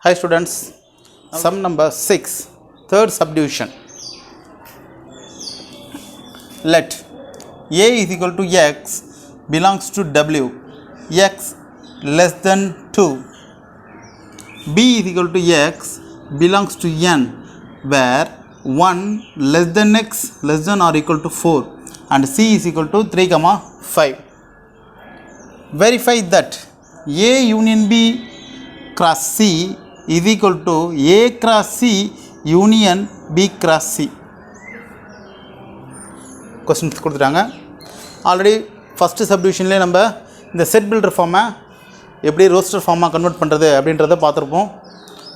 Hi students, sum number 6, third subdivision. Let a is equal to x belongs to w, x less than 2. B is equal to x belongs to n, where 1 less than x less than or equal to 4 and c is equal to 3, 5. Verify that A union B cross C is equal to A cross C union B cross C. Questions கொடுத்துட்டாங்க. Already first சப்டிவிஷன்லேயே நம்ம இந்த set builder ஃபார்மை எப்படி roster ஃபார்மாக convert பண்ணுறது அப்படின்றத பார்த்துருப்போம்.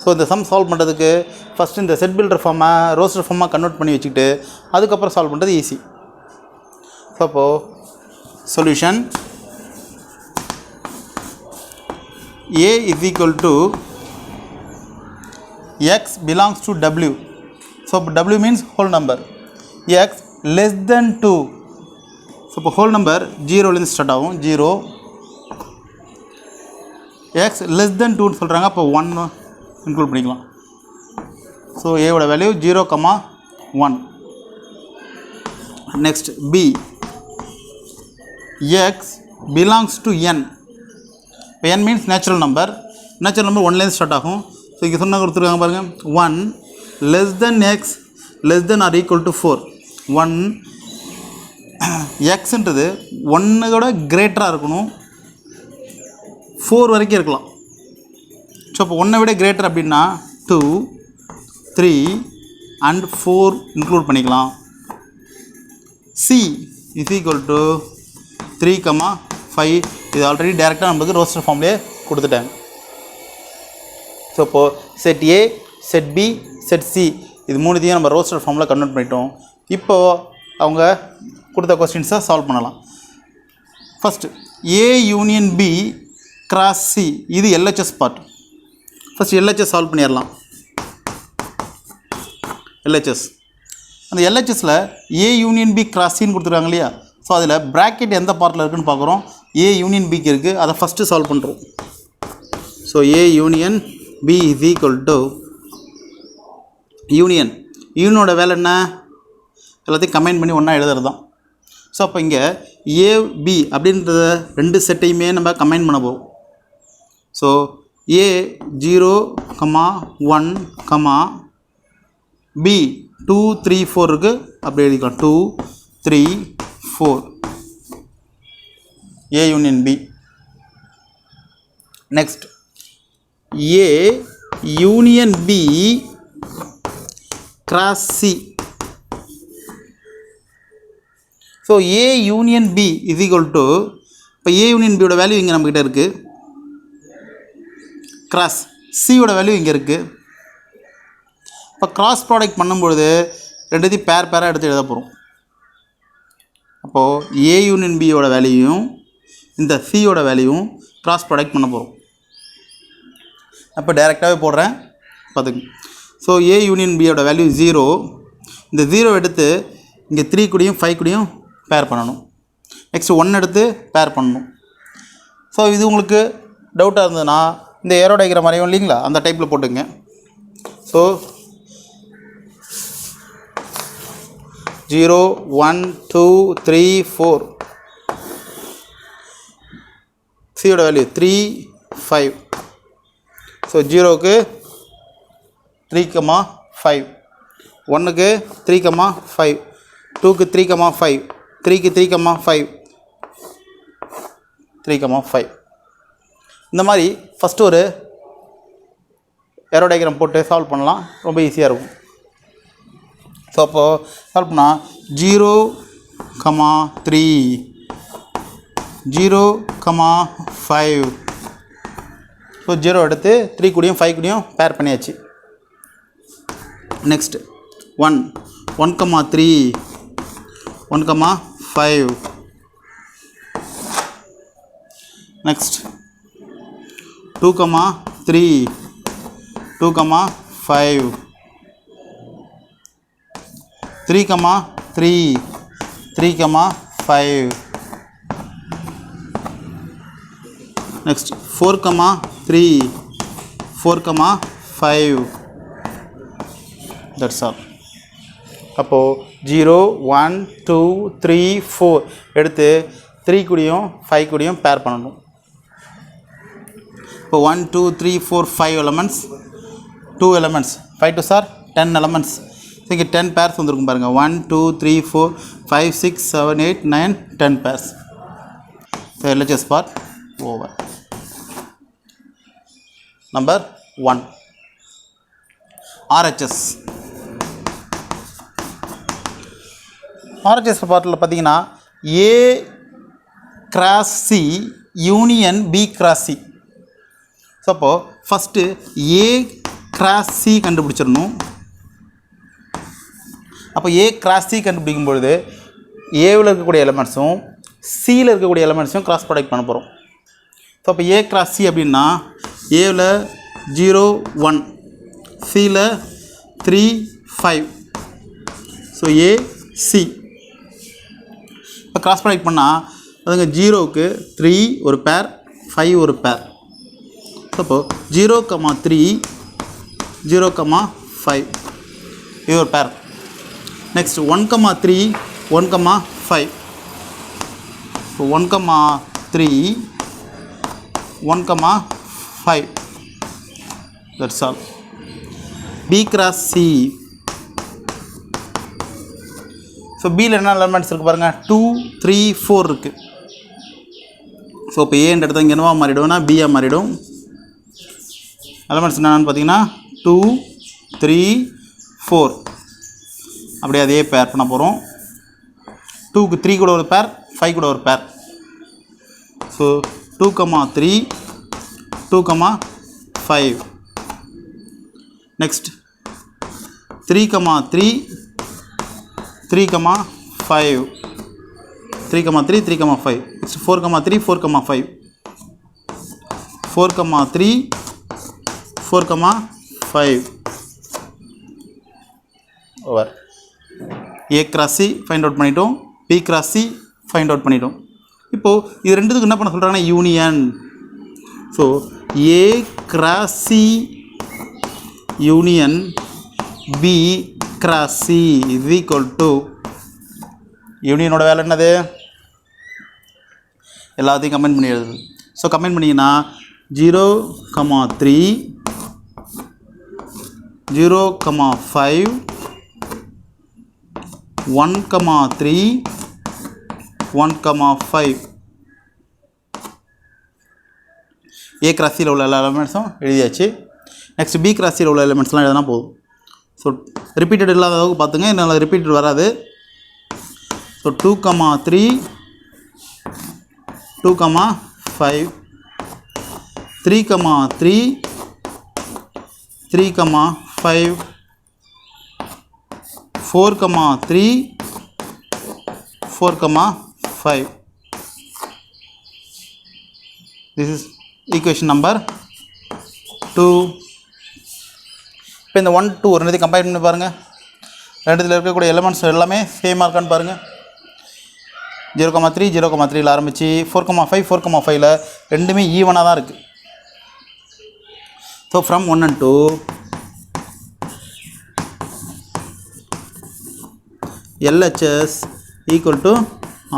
So இந்த some solve பண்ணுறதுக்கு ஃபஸ்ட்டு இந்த செட் பில்டர் ஃபார்மை ரோஸ்டர் ஃபார்மாக கன்வெர்ட் பண்ணி வச்சுக்கிட்டு அதுக்கப்புறம் சால்வ் பண்ணுறது ஈஸி. ஸோ அப்போது solution A is equal to x belongs to w. So w means whole number. X less than 2. So whole number 0 லேருந்து start ஆகும். 0 x less than 2 சொல்கிறாங்க. அப்போ 1 include பண்ணிக்கலாம். ஸோ ஏவோட value 0, 1. Next b x belongs to n. இப்போ n means natural number 1லேருந்து start ஆகும். So இங்கே சொன்ன கொடுத்துருக்காங்க பாருங்கள். 1 less than x less than or equal to 4. 1 எக்ஸுன்றது 1 கிரேட்டராக இருக்கணும், 4 வரைக்கும் இருக்கலாம். ஸோ அப்போ 1 விட கிரேட்டர் அப்படின்னா 2, 3 அண்ட் 4 இன்க்ளூட் பண்ணிக்கலாம். C is equal to 3, 5. இது ஆல்ரெடி டேரெக்டாக நமக்கு ரோஸ்டர் ஃபார்ம்லேயே கொடுத்துட்டாங்க. ஸோ இப்போது set A, set B, set C இது மூணுத்தையும் நம்ம ரோஸ்டர் ஃபார்மில் கன்வெர்ட் பண்ணிட்டோம். இப்போது அவங்க கொடுத்த கொஸ்டின்ஸை சால்வ் பண்ணலாம். First A union B cross C, இது LHS part. First LHS solve பண்ணிடலாம். எல்ஹெச்எஸ் அந்த எல்ஹெச்எஸில் ஏ யூனியன் பி கிராஸ் சின்னு கொடுத்துருக்காங்க இல்லையா? ஸோ அதில் ப்ராக்கெட் எந்த பார்ட்டில் இருக்குதுன்னு பார்க்குறோம். ஏ யூனியன் பிக்கு இருக்குது, அதை ஃபஸ்ட்டு சால்வ் பண்ணுறோம். So A union B is equal to யூனியனோட வேலை என்ன? எல்லாத்தையும் கம்பைன் பண்ணி ஒன்றா எழுதுறது தான். ஸோ அப்போ இங்கே ஏபி அப்படின்றத 2 செட்டையுமே நம்ம கம்பைன் பண்ண போகிறோம். ஸோ ஏ 0, 1, பி 2, 3, 4 இருக்குது, அப்படி எழுதிக்கலாம். 2, 3, 4 A union B. Next A union B cross C. So A union B is equal to, இப்போ A union B ஓட வேல்யூ இங்கே நம்மக்கிட்ட இருக்குது, கிராஸ் C ஓட வேல்யூ இங்கே இருக்குது. இப்போ கிராஸ் ப்ராடக்ட் பண்ணும்பொழுது ரெண்டுத்தையும் பேராக எடுத்து எழுத போகிறோம். அப்போது ஏ யூனியன் பியோட வேல்யூயும் இந்த சியோட வேல்யூவும் கிராஸ் ப்ராடக்ட் பண்ண போகிறோம். அப்போ டைரெக்டாகவே போடுறேன் பார்த்துங்க. ஸோ ஏ யூனியன் பியோட வேல்யூ 0. இந்த 0 எடுத்து இங்கே 3 கூடயும் 5 கூடயும் பேர் பண்ணணும். நெக்ஸ்ட் 1 எடுத்து பேர் பண்ணணும். ஸோ இது உங்களுக்கு டவுட்டாக இருந்ததுன்னா இந்த ஏரோ டயக்ராம் வரையும் இல்லைங்களா, அந்த டைப்பில் போட்டுங்க. ஸோ 0, 1, 2, 3, 4. சியோட வேல்யூ 3, 5. ஸோ 0க்கு 3, 5, 1க்கு 3, 5, 2க்கு 3, 5, 3க்கு 3, 5, 3, 5. இந்த மாதிரி ஃபஸ்ட்டு ஒரு ஏரோ டயக்ராம் போட்டு சால்வ் பண்ணலாம், ரொம்ப ஈஸியாக இருக்கும். ஸோ அப்போது சால்வ் பண்ணால் 0, 3, 0, 5. ஸோ 0 எடுத்து 3 கூடயும் 5 கூடயும் பேர் பண்ணியாச்சு. Next 1, 3, 1, 5. Next 2, 3, 2, 5. 3, 3, 3, 5. Next 4, 3, 4, 5. That's all. அப்போது 0 1 2 3 4 எடுத்து 3 கூடியும் 5 கூடியும் பேர் பண்ணணும். இப்போ 1 2 3 4 5 elements, 2 elements, 5 to sir 10 elements. இங்கே 10 பேர்ஸ் வந்துருக்கும் பாருங்கள். 1 2 3 4 5 6 7 8 9 10 pairs. So LHS part over. Number 1 RHS. RHS பார்ட்டில் பார்த்தீங்கன்னா A cross C union B cross C. So அப்போது ஃபஸ்ட்டு A cross C கண்டுபிடிச்சிடணும். அப்போ A cross C கண்டுபிடிக்கும் பொழுது ஏவில் இருக்கக்கூடிய எலமெண்ட்ஸும் சியில் இருக்கக்கூடிய எலமெண்ட்ஸும் கிராஸ் ப்ராடக்ட் பண்ண போகிறோம். ஸோ அப்போ A cross C அப்படின்னா ஏவில் 0 1, சியில் 3 5. ஸோ A C இப்போ கிராஸ் ப்ராடக்ட் பண்ணால் அதுங்க 0க்கு 3 ஒரு பேர், 5 ஒரு பேர். அப்போது 0, 3 0, 5 இது ஒரு பேர். நெக்ஸ்ட் 1, 3 1, 5. இப்போ 1, 3 1, 5. That's all. B cross C. So பியில் என்ன எலமெண்ட்ஸ் இருக்குது பாருங்கள். 2 3 4 இருக்குது. ஸோ இப்போ ஏன்ற இடத்துல இங்கே என்னவா மாறிடும்னா பியாக மாறிடும். எலமெண்ட்ஸ் என்னென்னு பார்த்தீங்கன்னா 2 3 4. அப்படியே அதே பேர் பண்ண போகிறோம். 2க்கு 3 கூட ஒரு பேர், 5 கூட ஒரு பேர். So 2, 3 2, 5. Next 3, 3 3, 5. 3, 3 3, 5. Next 4, 3 4, 5. 4, 3 4, 5. Over. A cross C find out பண்ணிட்டோம். B cross C find out பண்ணிட்டோம். இப்போது இது ரெண்டுத்துக்கு என்ன பண்ண சொல்கிறாங்கன்னா union. So A cross C union B cross C is equal to யூனியனோட வேலை என்னது? எல்லாத்தையும் கமெண்ட் பண்ணி எழுது. ஸோ கமெண்ட் பண்ணிங்கன்னா 0, 3 0, 5 1, 3 1, 5. A cross C உள்ள எல்லா எலிமெண்ட்ஸும் எழுதியாச்சு. நெக்ஸ்ட் B cross C உள்ள எலிமெண்ட்ஸ்லாம் எழுதினா போதும். ஸோ ரிப்பீட்டட் இல்லாத அளவுக்கு பார்த்துங்க, என்னால் ரிப்பீட்டட் வராது. So 2, 3 2, 5 3, 3 3, 5 4, 3 4, 5. This is equation number 2. இப்போ இந்த 1 2 ரெண்டுத்தையும் கம்பைன் பண்ணி பாருங்கள். ரெண்டுத்தில் இருக்கக்கூடிய எலிமெண்ட்ஸ் எல்லாமே சேமாக இருக்கான்னு பாருங்கள். 0, 3 0, 3ல் ஆரம்பித்து 4, 5 4, 5ல் ரெண்டுமே ஈவனாக தான் இருக்குது. So from 1 and 2 LHS equal to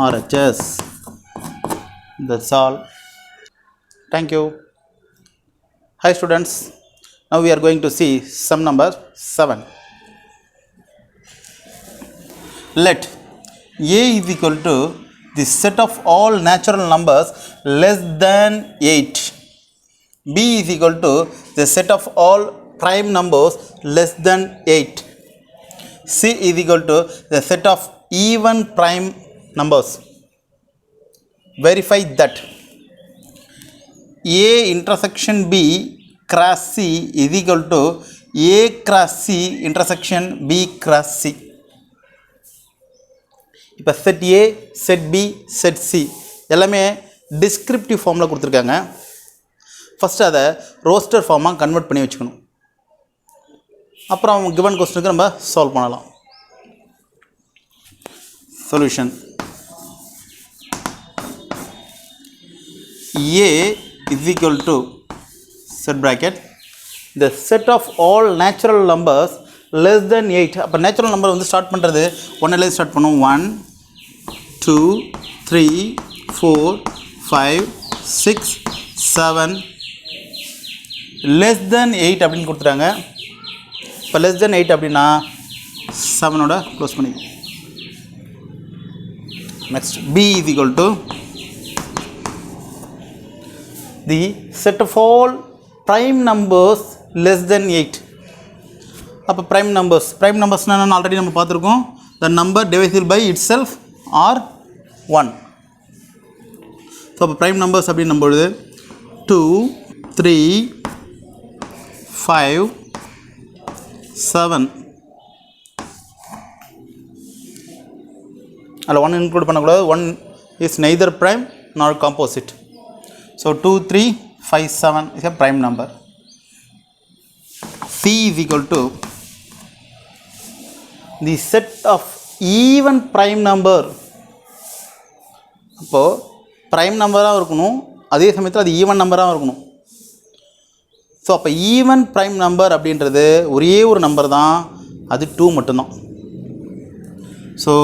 RHS. That's all. Thank you. Hi students. Now we are going to see sum number 7. Let A is equal to the set of all natural numbers less than 8. B is equal to the set of all prime numbers less than 8. C is equal to the set of even prime numbers. Verify that A intersection B cross C is equal to A cross C intersection B cross C. இப்போ set A, set B, set C எல்லாமே descriptive ஃபார்மில் கொடுத்துருக்காங்க. First அதை roster ஃபார்மாக convert பண்ணி வச்சுக்கணும். அப்புறம் given கொஸ்டினுக்கு நம்ம சால்வ் பண்ணலாம். Solution A is equal to set bracket the set of all natural numbers less than 8. அப்போ நேச்சுரல் நம்பர் வந்து ஸ்டார்ட் பண்ணுறது ஒன்னிலேருந்து ஸ்டார்ட் பண்ணும். 1 2 3 4 5 6 7 less than 8 அப்படின்னு கொடுத்துட்டாங்க. இப்போ less than 8 அப்படின்னா 7ஓட க்ளோஸ் பண்ணி. Next, B is equal to the set of all prime numbers less than 8. அப்போ prime numbers நான் ஆல்ரெடி நம்ம பார்த்துருக்கோம். the number divisible by itself or 1. So அப்போ prime numbers அப்படின்னு நம்பொழுது 2 3 5 7 அதில் 1 இன்க்ளூட் பண்ணக்கூடாது. 1 இஸ் நெய்தர் ப்ரைம் நார் composite. So 2 3 5 7 is a prime number. C is equal to the set of even prime number. அப்போது prime நம்பராக இருக்கணும், அதே சமயத்தில் அது ஈவன் நம்பராக இருக்கணும். ஸோ அப்போ ஈவன் ப்ரைம் நம்பர் அப்படின்றது ஒரே ஒரு நம்பர் தான், அது 2 மட்டும்தான். So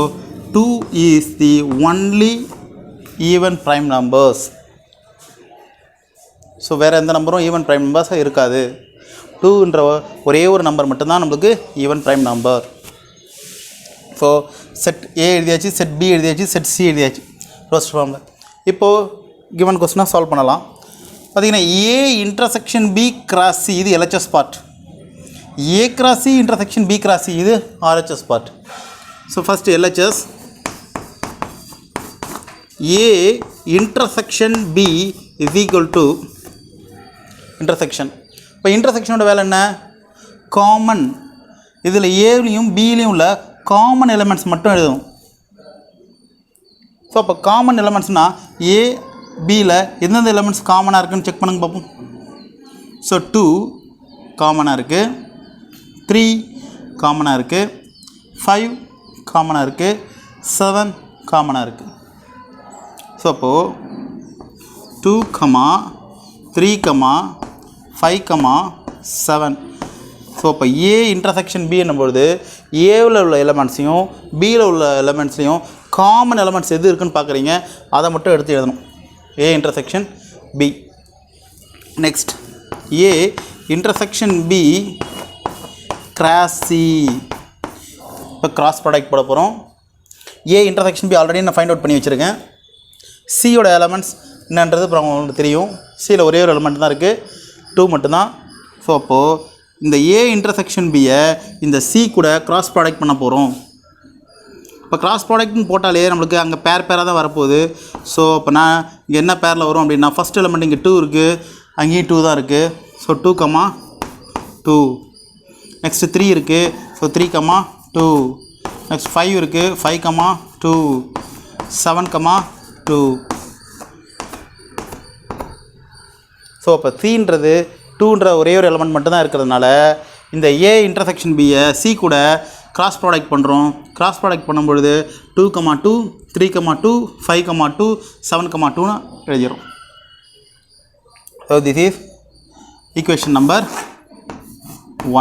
2 is the only even prime numbers. So வேறு எந்த நம்பரும் ஈவன் ப்ரைம் நம்பர்ஸாக இருக்காது. 2ன்ற ஒரே ஒரு நம்பர் மட்டும்தான் நம்மளுக்கு even prime number. So set A எழுதியாச்சு, செட் பி எழுதியாச்சு, செட் சி எழுதியாச்சு ரோஸ்ட் ஃபார்மில். இப்போது கிவன் கொஸ்டினாக சால்வ் பண்ணலாம். பார்த்திங்கன்னா A intersection B cross C இது LHS part, A cross C intersection B cross C இது RHS part. So first LHS A intersection B is equal to intersection. இப்போ இன்டர்செக்ஷனோட வேலை என்ன? காமன், இதில் ஏலையும் பிலையும் உள்ள காமன் எலிமெண்ட்ஸ் மட்டும் எழுதும். ஸோ அப்போ காமன் எலிமெண்ட்ஸ்னால் ஏ பியில் எந்தெந்த எலிமெண்ட்ஸ் காமனாக இருக்குன்னு செக் பண்ணுங்க பார்ப்போம். ஸோ 2 காமனாக இருக்குது, 3 காமனாக இருக்குது, 5 காமனாக இருக்குது, 7 காமனாக இருக்குது. ஸோ அப்போது 2, 3, 5, 7. ஸோ அப்போ ஏ இன்டர்செக்ஷன் பி என்னும்பொழுது ஏவில் உள்ள எலிமெண்ட்ஸையும் பியில் உள்ள எலிமெண்ட்ஸ்லையும் காமன் எலிமெண்ட்ஸ் எது இருக்குதுன்னு பார்க்குறீங்க, அதை மட்டும் எடுத்து எழுதணும். A intersection B. Next A intersection B cross C. இப்போ கிராஸ் ப்ராடக்ட் போட போகிறோம். ஏ இன்டர்செக்ஷன் பி ஆல்ரெடி நான் ஃபைண்ட் அவுட் பண்ணி வச்சுருக்கேன். சியோட எலமெண்ட்ஸ் என்னன்றது அப்புறம் உங்களுக்கு தெரியும். சியில் ஒரே ஒரு எலிமெண்ட் தான் இருக்குது, 2 மட்டும்தான். ஸோ அப்போது இந்த ஏ இன்டர்செக்ஷன் பியை இந்த சி கூட கிராஸ் ப்ராடக்ட் பண்ண போகிறோம். இப்போ கிராஸ் ப்ராடக்ட்னு போட்டாலே நம்மளுக்கு அங்கே பேராக தான் வரப்போகுது. ஸோ அப்போ நான் இங்கே என்ன பேரில் வரும் அப்படின்னா ஃபஸ்ட் எலிமெண்ட் இங்கே 2 இருக்குது, அங்கேயும் 2 தான் இருக்குது. ஸோ 2, 2. நெக்ஸ்ட்டு 3 இருக்குது, ஸோ 3, 2. நெக்ஸ்ட் 5 இருக்குது, 5, 2. 7, 2. ஸோ அப்போ சின்றது 2ன்ற ஒரே ஒரு எலிமெண்ட் மட்டும்தான் இருக்கிறதுனால இந்த ஏ இன்டர்செக்ஷன் பியை சி கூட கிராஸ் ப்ராடக்ட் பண்ணுறோம். கிராஸ் ப்ராடக்ட் பண்ணும்பொழுது 2, 2, 3, 2, 5, 2, 7, 2ன்னு எழுதிடும். So this is equation number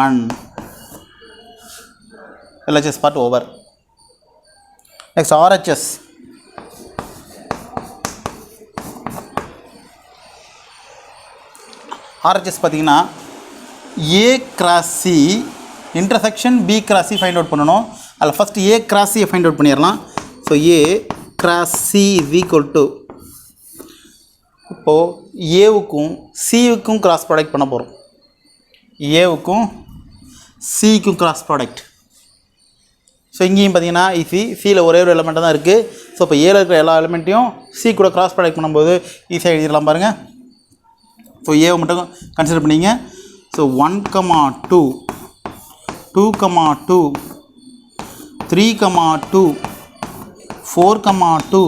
1. LHS part over. Next RHS. RHS பார்த்தீங்கன்னா A cross C intersection B cross C find out பண்ணணும். அதில் first A cross C find out பண்ணிடலாம். So A cross C is equal to இப்போது ஏவுக்கும் சிவுக்கும் cross product பண்ண போகிறோம். ஏவுக்கும் சிக்கும் cross product. So இங்கேயும் பார்த்தீங்கன்னா சியில் ஒரே ஒரு எலிமெண்ட்டு தான் இருக்குது. ஸோ இப்போ ஏல இருக்கிற எல்லா எலிமெண்ட்டையும் சி கூட கிராஸ் ப்ராடக்ட் பண்ணும்போது ஈஸியாக எழுதிடலாம் பாருங்கள். ஸோ ஏவை மட்டும் கன்சிடர் பண்ணிங்க. ஸோ 1, 2, 2, 2, 3, 2, 4, 2,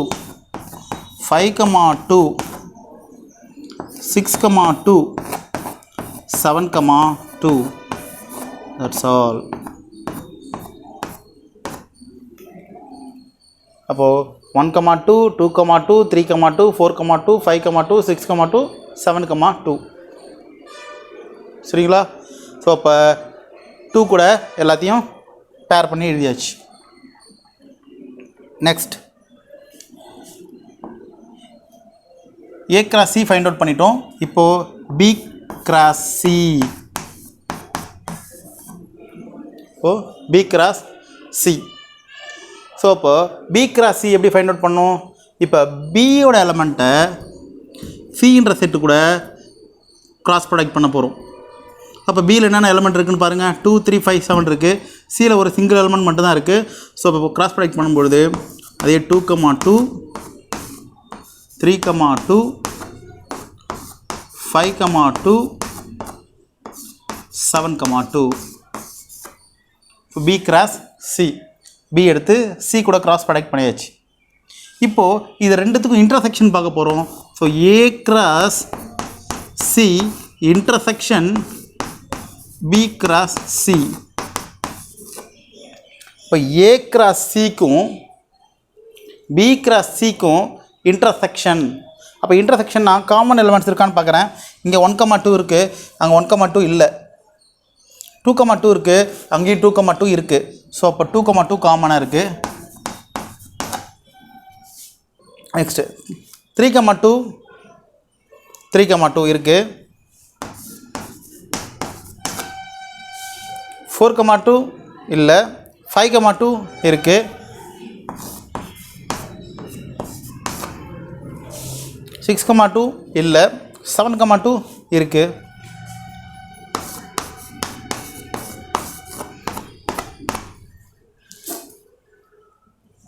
5, 2, 6, 2, 7, 2. That's all. அப்போது 1, 2, 2, 2, 3, 2, 4, 2, 5, 2, 6, 2, 7, 2. சரிங்களா? ஸோ இப்போ 2 கூட எல்லாத்தையும் பேர் பண்ணி எழுதியாச்சு. Next A cross C find out பண்ணிட்டோம். இப்போது B cross C. B cross C. So இப்போ B கிராஸ் C எப்படி ஃபைண்ட் அவுட் பண்ணோம்? இப்போ பியோட எலமெண்ட்டை சின்ற செட்டு கூட கிராஸ் ப்ராடக்ட் பண்ண போகிறோம். அப்போ பியில் என்னென்ன எலமெண்ட் இருக்குதுன்னு பாருங்கள். 2 3 5 7 இருக்குது. சியில் ஒரு சிங்கிள் எலமெண்ட் மட்டும் தான் இருக்குது. ஸோ இப்போ கிராஸ் ப்ராடக்ட் பண்ணும்பொழுது அதே 2, 2 3, 2 5, 2 7, 2. இப்போ பி கிராஸ் சி. பி எடுத்து சி கூட கிராஸ் ப்ராடக்ட் பண்ணியாச்சு. இப்போது இது ரெண்டுத்துக்கும் இன்டர்செக்ஷன் பார்க்க போகிறோம். So A cross C intersection B cross C. இப்போ ஏ கிராஸ் சிக்கும் பி கிராஸ் சிக்கும் இன்டர்செக்ஷன். அப்போ இன்டர்செக்ஷன்னா காமன் எலிமெண்ட்ஸ் இருக்கான்னு பார்க்குறேன். இங்கே 1, 2 இருக்குது, அங்கே 1, 2 இல்லை. 2, 2 இருக்குது, அங்கேயும் 2, 2 இருக்குது. ஸோ அப்போ 2, 2 காமனாக இருக்குது. நெக்ஸ்ட்டு 3, 2 3, 2 இருக்குது. 4, 2 இல்லை. 5, 2 இருக்குது. 6, 2 இல்லை. 7, 2 இருக்குது.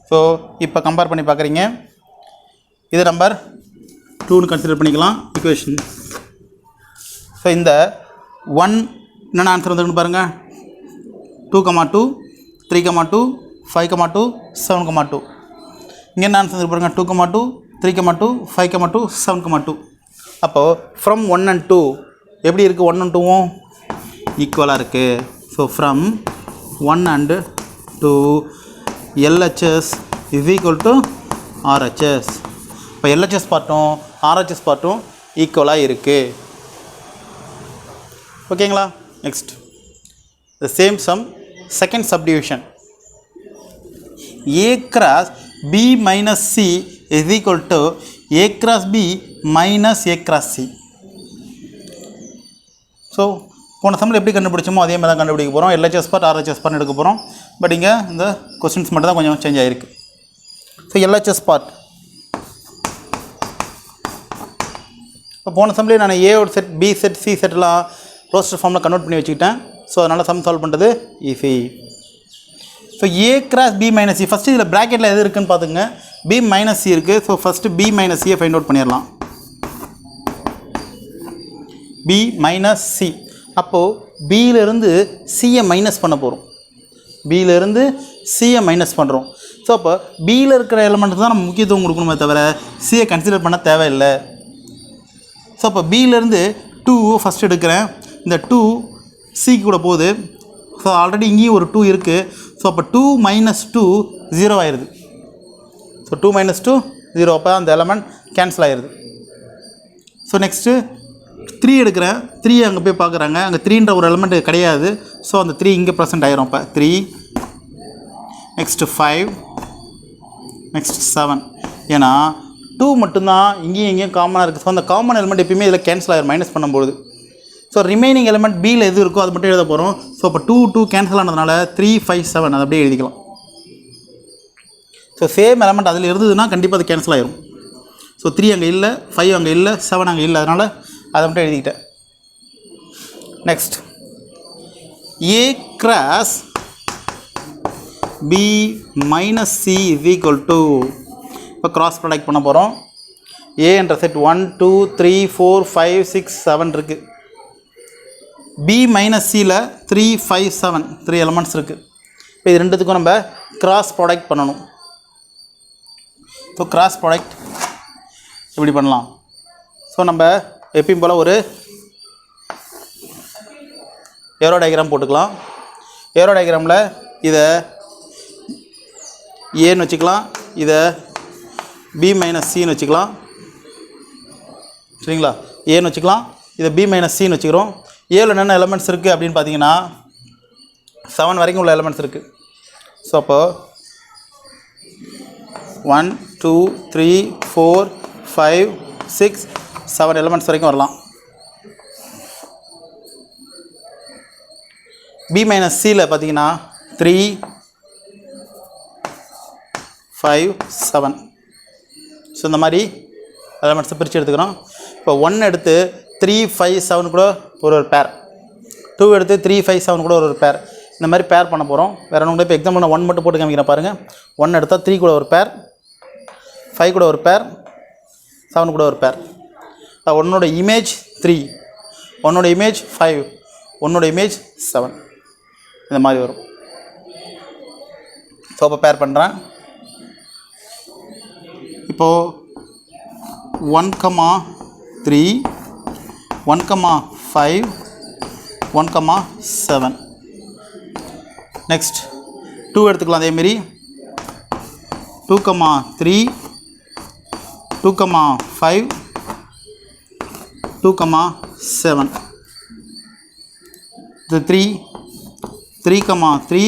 ஸோ இப்போ கம்பேர் பண்ணி பார்க்குறீங்க. இது நம்பர் 2ன்னு கன்சிடர் பண்ணிக்கலாம் ஈக்குவேஷன். ஸோ இந்த 1 என்னென்ன ஆன்சர் வந்துருக்குன்னு பாருங்கள். 2, 2 3, 2 5, 2 7, 2. இங்கே என்ன ஆன்சர் வந்துருக்கு பாருங்கள். 2, 2 3, 2 5, 2 7, 2. அப்போது ஃப்ரம் 1 and 2 எப்படி இருக்குது? 1 and 2வும் ஈக்குவலாக இருக்குது. So from 1 and 2 LHS is equal to RHS. இப்போ LHS பார்ட்டும் RHS பார்ட்டும் ஈக்குவலாக இருக்குது. ஓகேங்களா? Next the same sum second subdivision. A cross B minus C is equal to A cross B minus A cross C. So போன சம்மில் எப்படி கண்டுபிடிச்சோமோ அதே மாதிரி தான் கண்டுபிடிக்க போகிறோம். LHS பார்ட் RHS பார்ட் எடுக்க போகிறோம். பட் இங்கே இந்த கொஸ்டின்ஸ் மட்டும் தான் கொஞ்சம் சேஞ்ச் ஆகிருக்கு. ஸோ LHS பார்ட் இப்போ போன சம்லேயே நான் ஏவோட செட் பி செட் சி செட்லாம் ரோஸ்டர் ஃபார்மில் கன்வெர்ட் பண்ணி வச்சுக்கிட்டேன். ஸோ அதனால் சம் சால்வ் பண்ணுறது easy. So A cross B minus C. First இதில் ப்ராக்கெட்டில் எது இருக்குதுன்னு பார்த்துங்க. பி மைனஸ் சி இருக்குது. ஸோ ஃபஸ்ட்டு பி மைனஸ் சியை ஃபைண்ட் அவுட் பண்ணிடலாம். B minus C. அப்போது பியிலேருந்து சியை மைனஸ் பண்ண போகிறோம். பியிலேருந்து சியை மைனஸ் பண்ணுறோம். ஸோ அப்போ பியில் இருக்கிற எலிமெண்ட்டுக்கு தான் நம்ம முக்கியத்துவம் கொடுக்கணுமே தவிர சியை கன்சிடர் பண்ண தேவையில்லை. ஸோ அப்போ பியிலேருந்து 2 ஃபஸ்ட் எடுக்கிறேன். இந்த 2 சிக்கு கூட போகுது. ஸோ ஆல்ரெடி இங்கேயும் ஒரு 2 இருக்குது. ஸோ அப்போ 2 - 2 0 ஆயிடுது. ஸோ 2 - 2 0. அப்போ அந்த எலமெண்ட் கேன்சல் ஆயிடுது. ஸோ நெக்ஸ்ட்டு 3 எடுக்கிறேன். 3 அங்கே போய் பார்க்குறாங்க. அங்கே 3ன்ற ஒரு எலமெண்ட் கிடையாது. ஸோ அந்த 3 இங்கே ப்ரெசென்ட் ஆயிரும். இப்போ 3 நெக்ஸ்ட்டு 5 நெக்ஸ்ட் 7. ஏன்னா 2 மட்டும்தான் இங்கேயும் காமனாக இருக்குது. ஸோ அந்த காமன் எலிமெண்ட் எப்பயுமே இதில் கேன்சல் ஆயிரும் மைனஸ் பண்ணும்போது. ஸோ ரிமைனிங் எலிமெண்ட் பியில் எது இருக்கோ அது மட்டும் எழுத போகிறோம். ஸோ இப்போ 2 கேன்சல் ஆனதுனால 3 5 7 அதை அப்படியே எழுதிக்கலாம். ஸோ சேம் எலிமெண்ட் அதில் இருந்ததுன்னா கண்டிப்பாக அது கேன்சல் ஆயிரும். ஸோ 3 அங்கே இல்லை, 5 அங்கே இல்லை, 7 அங்கே இல்லை. அதனால் அதை மட்டும் எழுதிக்கிட்டேன். Next A cross B minus C is equal to. இப்போ கிராஸ் ப்ராடக்ட் பண்ண போகிறோம். ஏ என்ற செட் 1 2 3 4 5 6 7 இருக்குது. பி மைனஸ் சியில் 3 5 7 3 எலமெண்ட்ஸ் இருக்குது. இப்போ இது ரெண்டுத்துக்கும் நம்ம கிராஸ் ப்ராடக்ட் பண்ணணும். ஸோ கிராஸ் ப்ராடக்ட் எப்படி பண்ணலாம்? ஸோ நம்ம எப்பயும் போல் ஒரு ஏரோ டயக்ராம் போட்டுக்கலாம். ஏரோ டயக்ராமில் இதை ஏன்னு வச்சுக்கலாம், இதை பி மைனஸ் சின்னு வச்சுக்கலாம். சரிங்களா? ஏன்னு வச்சுக்கலாம், இதை பி மைனஸ் சின்னு வச்சுக்கிறோம். ஏல என்னென்ன எலமெண்ட்ஸ் இருக்குது அப்படின்னு பார்த்தீங்கன்னா 7 வரைக்கும் உள்ள எலமெண்ட்ஸ் இருக்குது. ஸோ அப்போ 1 2 3 4 5 6 7 எலமெண்ட்ஸ் வரைக்கும் வரலாம். B மைனஸ் சியில் பார்த்தீங்கன்னா 3 5 7. ஸோ இந்த மாதிரி எலமெண்ட்ஸை பிரித்து எடுத்துக்கிறோம். இப்போ 1 எடுத்து 3 5 7 கூட ஒரு பேர், 2 எடுத்து 3 5 7 கூட ஒரு பேர், இந்த மாதிரி பேர் பண்ண போகிறோம். வேறு ஒன்று கூட இப்போ எக்ஸாம்பிள் நான் 1 மட்டும் போட்டு காமிக்கிறேன் பாருங்கள். 1 எடுத்தால் 3 கூட ஒரு பேர், 5 கூட ஒரு பேர், 7 கூட ஒரு பேர். ஒன்னோட இமேஜ் 3, ஒன்னோட இமேஜ் 5, ஒன்னோட இமேஜ் 7, இந்த மாதிரி வரும். ஸோ அப்போ பேர் பண்ணுறேன். இப்போது 1,3 1,5 1,7. நெக்ஸ்ட் 2 எடுத்துக்கலாம். அதேமாரி 2,3 2,5 2,7. இது 3 3,3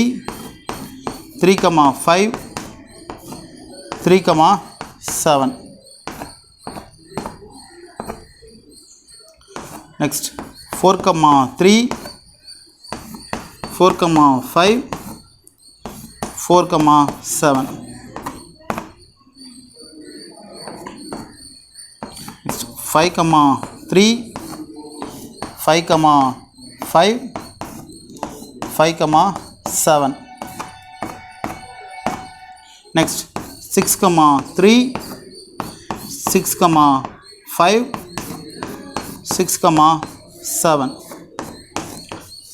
3,5 3,7. Next 4,3 4,5 4,7. Next 5,3 5,5 5,7. Next 6,3 6,5 6,7.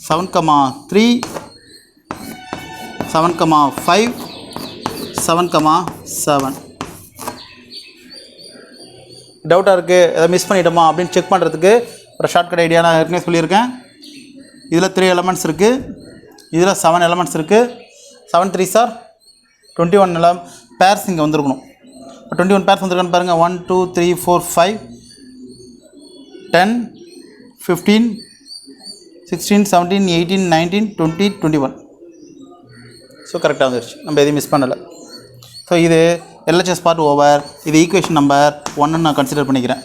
7,3 7,5 7,7. டவுட்டாக இருக்குது, எதாவது மிஸ் பண்ணிட்டோமா அப்படின்னு செக் பண்ணுறதுக்கு ஒரு ஷார்ட்கட் ஐடியா நான் ஏற்கனவே சொல்லியிருக்கேன். இதில் 3 எலமெண்ட்ஸ் இருக்குது, இதில் 7 எலமெண்ட்ஸ் இருக்குது. 7 3s are 21 பேர்ஸ் இங்கே வந்துருக்கணும். 21 பேர்ஸ் வந்துருக்கான்னு பாருங்கள். 1 2 3 4 5 10 15 16 17 18 19 20 21. ஸோ கரெக்டாக வந்துருச்சு, நம்ம எதையும் மிஸ் பண்ணலை. ஸோ இது எல்ஹெச்எஸ் பார்ட் ஓவர். இது ஈக்குவேஷன் நம்பர் 1 நான் கன்சிடர் பண்ணிக்கிறேன்.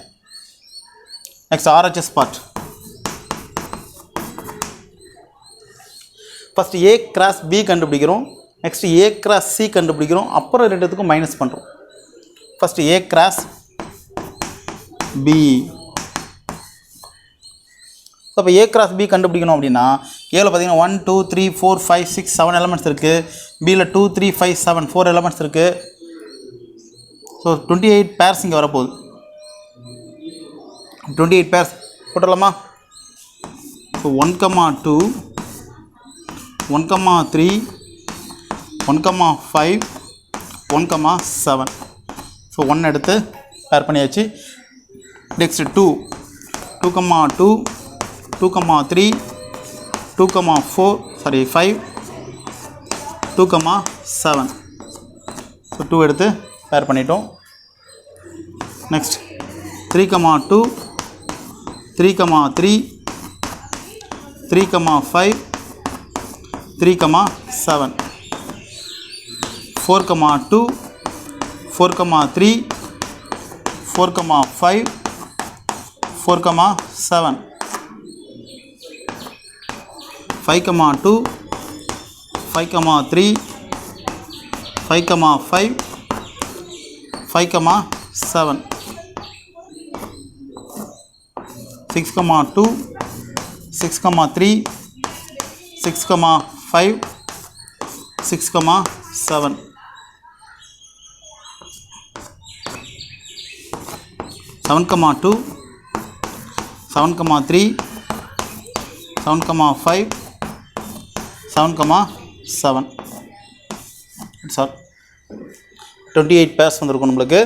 Next RHS part. First A cross B கண்டுபிடிக்கிறோம், நெக்ஸ்ட்டு ஏ கிராஸ் சி கண்டுபிடிக்கிறோம், அப்புறம் ரெண்டுத்துக்கும் மைனஸ் பண்ணுறோம். First A cross B. So அப்போ ஏ கிராஸ் பி கண்டுபிடிக்கணும் அப்படின்னா ஏல பார்த்தீங்கன்னா 1 2 3 4 5 6 7 எலமெண்ட்ஸ் இருக்குது. பியில் 2 3 5 7 4 எலமெண்ட்ஸ் இருக்குது. ஸோ 28 பேர்ஸ் இங்கே வரப்போகுது. 28 பேர்ஸ் போட்டுடலாமா? ஸோ 1,2 1,3 1,5 1,7. ஸோ 1 எடுத்து பேர் பண்ணியாச்சு. Next 2 2,2 2,3 2,4 sorry 5 2,7. ஸோ 2 எடுத்து பேர் பண்ணிட்டோம். நெக்ஸ்ட் 3,2 3,3 3,5 3,7. 4,2 4,3 4,5 4,7. 5,2 5,3 5,5 5,7. 6,2 6,3 6,5 6,7. 7,2 7,3 7,5 7,7. சார் 28 பேர்ஸ் வந்திருக்கும் நம்மளுக்கு.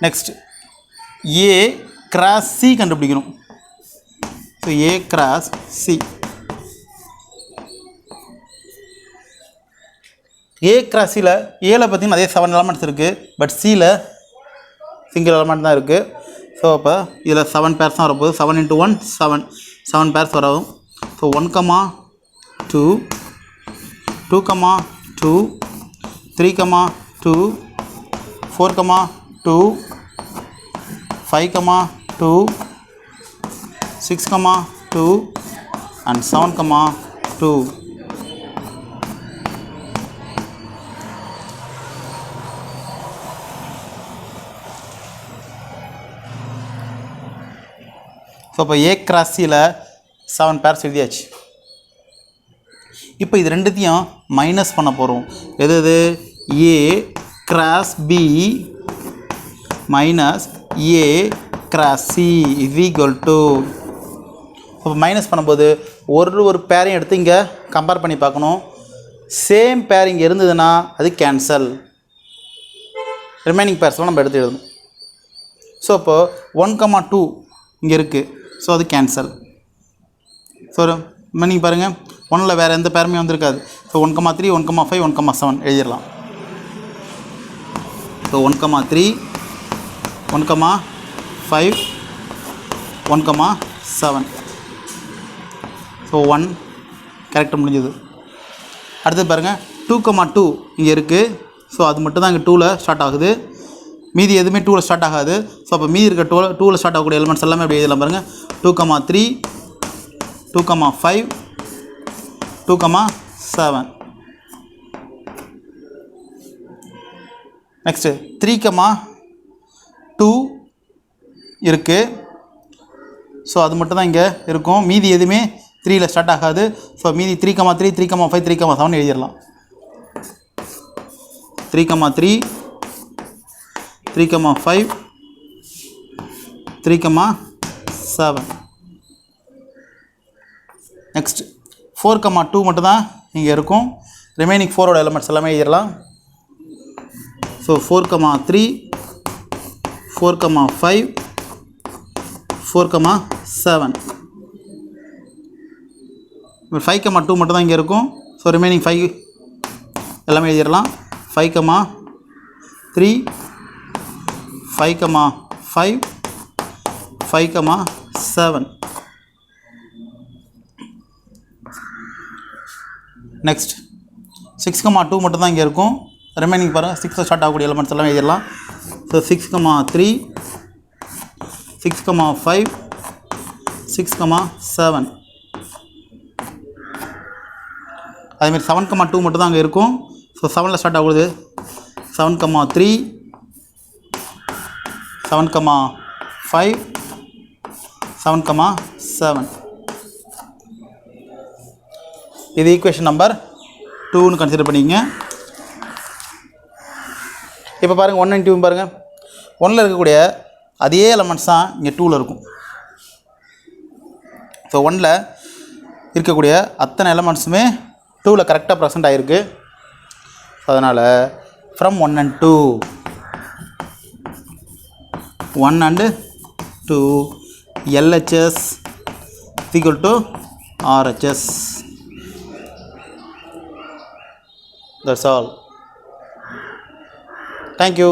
நெக்ஸ்ட் ஏ கிராஸ் சி கண்டுபிடிக்கணும். So A cross C. A cross சியில் ஏல பார்த்தீங்கன்னா அதே 7 எலமெண்ட்ஸ் இருக்குது, பட் சியில் சிங்கிள் எலமெண்ட் தான் இருக்குது. ஸோ அப்போ இதில் 7 பேர்ஸ் தான் வரப்போகுது. 7 × 1 7 7 பேர்ஸ் வரும். So 1, 2 2, 2 3, 2 4, 2 5, 2 6, 2 and 7, 2. ஸோ இப்போ A × Cயில் 7 பேர்ஸ் எழுதியாச்சு. இப்போ இது ரெண்டுத்தையும் மைனஸ் பண்ண போகிறோம். எது A × B minus A × C is equal to. இப்போ மைனஸ் பண்ணும்போது ஒரு பேரையும் எடுத்து இங்கே கம்பேர் பண்ணி பார்க்கணும். சேம் பேர் இங்கே இருந்ததுன்னா அது கேன்சல். ரிமைனிங் பேர்ஸ்லாம் நம்ம எடுத்து எழுதணும். ஸோ இப்போது 1, 2 இங்கே இருக்குது. ஸோ அது கேன்சல். ஸோ நீங்கள் பாருங்கள் 1ல் வேறு எந்த பேருமே வந்திருக்காது. ஸோ 1, 3 1, 5 1, 7 எழுதிடலாம். ஸோ 1, 3 1, 5 1, 7. ஸோ 1 கரெக்டாக முடிஞ்சது. அடுத்து பாருங்கள் 2, 2 இங்கே இருக்குது. ஸோ அது மட்டும் தான் இங்கே 2ல் ஸ்டார்ட் ஆகுது. மீதி எதுவுமே 2ல் ஸ்டார்ட் ஆகாது. ஸோ அப்போ மீதி இருக்க 2ல் ஸ்டார்ட் ஆகக்கூடிய எலிமெண்ட்ஸ் எல்லாமே அப்படி எழுதலாம். பாருங்கள் 2, 3 2, 5 2, 7. நெக்ஸ்ட்டு 3, 2 இருக்குது. ஸோ அது மட்டும் தான் இங்கே இருக்கும். மீதி எதுவுமே 3ல் ஸ்டார்ட் ஆகாது. ஸோ மீதி 3, 3 3, 5 3, 7 எழுதிடலாம். 3, 3 3, 5 3, 7. நெக்ஸ்ட் 4, 2 மட்டும் தான் இங்கே இருக்கும். ரிமைனிங் 4ஓட எலிமெண்ட்ஸ் எல்லாமே எழுதிடலாம். ஸோ 4, 3 4, 5 4, 7. 5, 2 மட்டும் தான் இங்கே இருக்கும். ஸோ ரிமைனிங் 5 எல்லாமே எழுதிடலாம். 5, 3 5, 5 5, 7. நெக்ஸ்ட் 6, 2 மட்டும் தான் இங்கே இருக்கும். ரிமைனிங் பாருங்கள் 6 ஸ்டார்ட் ஆகக்கூடிய எலிமெண்ட்ஸ் எல்லாம் எழுதிடலாம். ஸோ 6, 3 6, 5 6, 7. அதேமாதிரி 7, 2 மட்டும் தான் அங்கே இருக்கும். ஸோ 7ல் ஸ்டார்ட் ஆகுது. 7, 3 7, 5 7, 7. இது ஈக்குவேஷன் நம்பர் 2ன்னு கன்சிடர் பண்ணிக்கங்க. இப்போ பாருங்கள் 1 and 2 பாருங்கள். 1ல் இருக்கக்கூடிய அதே எலமெண்ட்ஸ் தான் இங்கே 2ல் இருக்கும். ஸோ 1ல் இருக்கக்கூடிய அத்தனை எலமெண்ட்ஸுமே 2ல் கரெக்டாக ப்ரெசென்ட் ஆகிருக்கு. அதனால் from 1 and 2 1 and 2 LHS equal to RHS. That's all. Thank you.